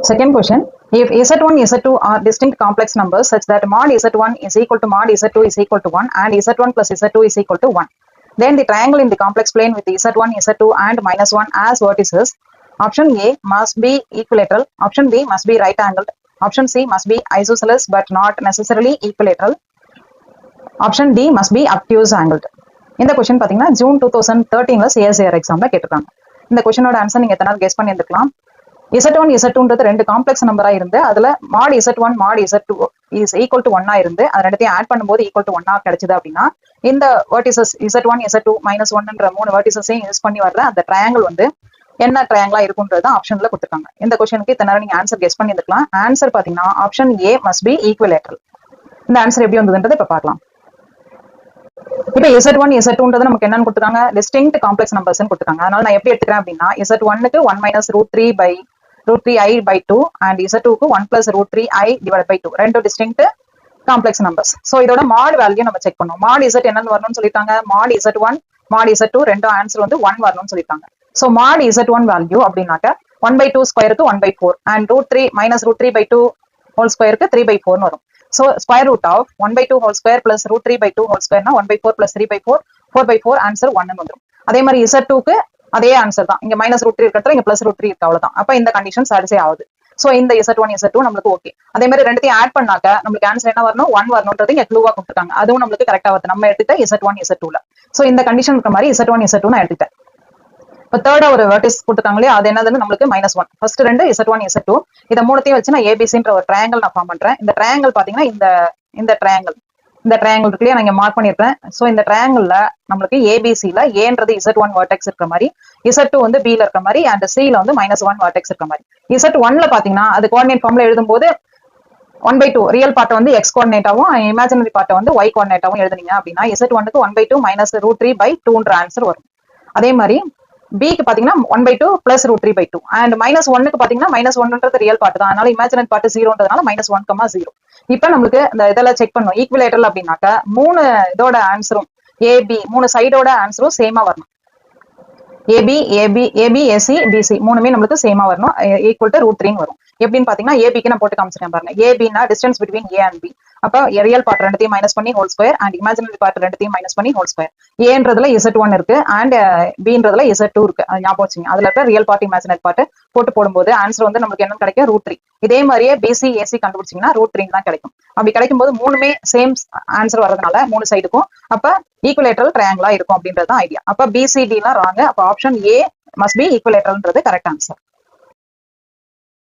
Second question, if Z1, Z2 are distinct complex numbers such that mod Z1 is equal to mod Z2 is equal to 1 and Z1 plus Z2 is equal to 1, then the triangle in the complex plane with Z1, Z2 and minus 1 as vertices, option A must be equilateral, option B must be right angled, option C must be isosceles but not necessarily equilateral, option D must be obtuse angled. இந்த question பாத்தீங்கன்னா June 2013ல CSIR எக்ஸாம்ல கேட்டிருக்காங்க. இந்த கொஸ்டினோட answer நீங்க எத்தனை guess பண்ணியிருக்கலாம். Z1 Z2ன்றது ரெண்டு complex நம்பரா இருந்து அதுல mod Z1 mod Z2 is equal to 1 இருந்து அது ரெண்டுத்தையும் ஆட் பண்ணும்போது ஈக்குவல் டு 1 கிடைச்சது அப்படின்னா இந்த வெர்டிசஸ் Z1 Z2 மைனஸ் 1ன்ற மூணு வெர்டிசஸையும் யூஸ் பண்ணி வர்ற அந்த ட்ரையாங்கிள் வந்து என்ன ட்ரையாங்கிளா இருக்குன்றது ஆப்ஷன்ல கொடுத்துருக்காங்க. இந்த கொஸ்டினுக்கு இத்தனை நேரம் நீங்க ஆன்சர் கெஸ் பண்ணியிருக்கலாம். ஆன்சர் பாத்தீங்கன்னா option A must B equilateral. இந்த ஆன்சர் எப்படி வந்ததுன்றதை இப்ப பார்க்கலாம். இப்ப Z1 Z2ன்றது நமக்கு என்னன்னு கொடுத்துருக்காங்க, டிஸ்டிங்க்ட் காம்ப்ளெக்ஸ் நம்பர்ஸ் கொடுத்துருக்காங்க. அதனால நான் எப்படி எடுத்துக்கிறேன் அப்படின்னா Z1க்கு 1 minus √3/2 and Z2க்கு 1 plus √3i divided by 2 ரெண்டு டிஸ்டிங்க்ட் காம்ப்ளெக்ஸ் நம்பர்ஸ். சோ இதோட மாட் வேல்யூ நம்ம செக் பண்ணோம். மாட் Z என்னன்னு வரணும்னு சொல்லிட்டாங்க, மாட் Z1 மாட் Z2 ரெண்டு ஆன்சர் வந்து 1 வரணும்னு சொல்லிட்டாங்க. சோ மாட் Z1 வேல்யூ அப்படின்னாக்க 1/2 ஸ்கொயருக்கு 1/4 and √3 minus √3/2 ஹோல் ஸ்கொயருக்கு 3/4 வரும். So square root of 1/2 whole square plus √3/2 whole square னா 1/4 plus 3/4 4/4 ஆன்சர் 1 வந்துரும். அதே மாதிரி Z2க்கு அதே ஆன்சர் தான். இங்க மைனஸ் √3 இருக்கிறது இங்க பிளஸ் √3 இருக்கு, அவ்வளவுதான். அப்ப இந்த கண்டிஷன் சாட்டிஸ்ஃபை ஆகுது. சோ இந்த Z1 Z2 நம்மளுக்கு ஓகே. அதே மாதிரி ரெண்டுத்தையும் ஆட் பண்ணாக்க நம்மளுக்கு ஆன்சர் என்ன வரணும், 1 வரணும்ன்றது இங்க க்ளூவா கொடுத்துருக்காங்க. அதுவும் நம்மளுக்கு கரெக்டா வருது. நம்ம எடுத்துட்ட Z1 Z2ல. சோ இந்த கண்டிஷன் இருக்கிற மாதிரி Z1 Z2 நான் எடுத்துட்டேன். இப்போ தேர்டா ஒரு வெர்டிஸ் கொடுத்துருக்காங்களே அது என்னதுன்னு நம்மளுக்கு -1. ஃபர்ஸ்ட் ரெண்டு Z1 Z2 இதை மூணுத்தையும் வச்சு நான் ஏபிசின்ற ஒரு ட்ரையாங்கிள் நான் ஃபார்ம் பண்றேன். இந்த ட்ரையாங்கிள் பாத்தீங்கன்னா இந்த ட்ரையாங்கிள் இருக்குல்லையே நான் இங்க மார்க் பண்ணிருப்பேன். சோ இந்த ட்ரையாங்கிள்ல நம்மளுக்கு ஏபிசில ஏன்றது Z1 வெர்டெக்ஸ் இருக்கிற மாதிரி, Z2 வந்து B ல இருக்கிற மாதிரி அண்ட் C ல வந்து -1 வெர்டெக்ஸ் இருக்கிற மாதிரி. Z1ல பாத்தீங்கன்னா அது கோஆர்டினேட் ஃபார்ம்ல எழுதும்போது 1/2 ரியல் பார்ட்டை வந்து எக்ஸ் கோஆர்டினேட்டாவும் இமேஜினரி பார்ட்டை வந்து Y கோஆர்டினேட்டாவும் எழுதுனீங்க அப்படின்னா Z1க்கு 1/2 minus √3/2ன்ற ஆன்சர் வரும். அதே மாதிரி பிக்கு பாத்தீங்கன்னா 1/2 plus √3/2 அண்ட் -1க்கு பாத்தீங்கன்னா -1ன்றது ரியல் பார்ட் தான். அதனால இமேஜினரி பார்ட் 0ன்றதுனால -1,0. இப்ப நம்மளுக்கு இந்த இதெல்லாம் செக் பண்ணும் ஈக்குவலேட்டரல் அப்படின்னாக்க மூணு இதோட ஆன்சரும் ஏபி மூணு சைடோட ஆன்சரும் சேமா வரணும். ஏபி ஏசி பிசி மூணுமே நம்மளுக்கு சேமா வரணும், ஈக்குவல் டு √3 வரும். எப்படின்னு பாத்தீங்கன்னா ஏபிக்கு நான் போட்டு காமிச்சிருக்கேன் பாருங்க. ஏபினா distance between A and B. அப்ப ரியல் பார்ட் ரெண்டுத்தையும் மைனஸ் பண்ணி whole square and imaginary part ரெண்டுத்தையும் மைனஸ் பண்ணி ஹோல் ஸ்கொயர். ஏன்றதுல Z1 இருக்கு அண்ட் பின்றதுல Z2 இருக்கு, ஞாபகம் வச்சுங்க. அதுல இருக்க ரியல் பார்ட் இமேஜினரி பார்ட் போடும்போது ஆன்சர் வந்து நமக்கு என்ன கிடைக்கும், √3. இதே மாதிரியே பிசி ஏசி கண்டுபிடிச்சிங்கன்னா √3 தான் கிடைக்கும். அப்படி கிடைக்கும் போது மூணுமே சேம் ஆன்சர் வரதுனால மூணு சைடுக்கும் அப்ப ஈக்குவலேட்டரல் ட்ரையாங்கிளா இருக்கும் அப்படின்றது ஐடியா. அப்ப பிசிடி எல்லாம் ராங். அப்ப ஆப்ஷன் ஏ மஸ்ட் பி ஈக்குவலேட்டரல்ன்றது கரெக்ட் ஆன்சர்.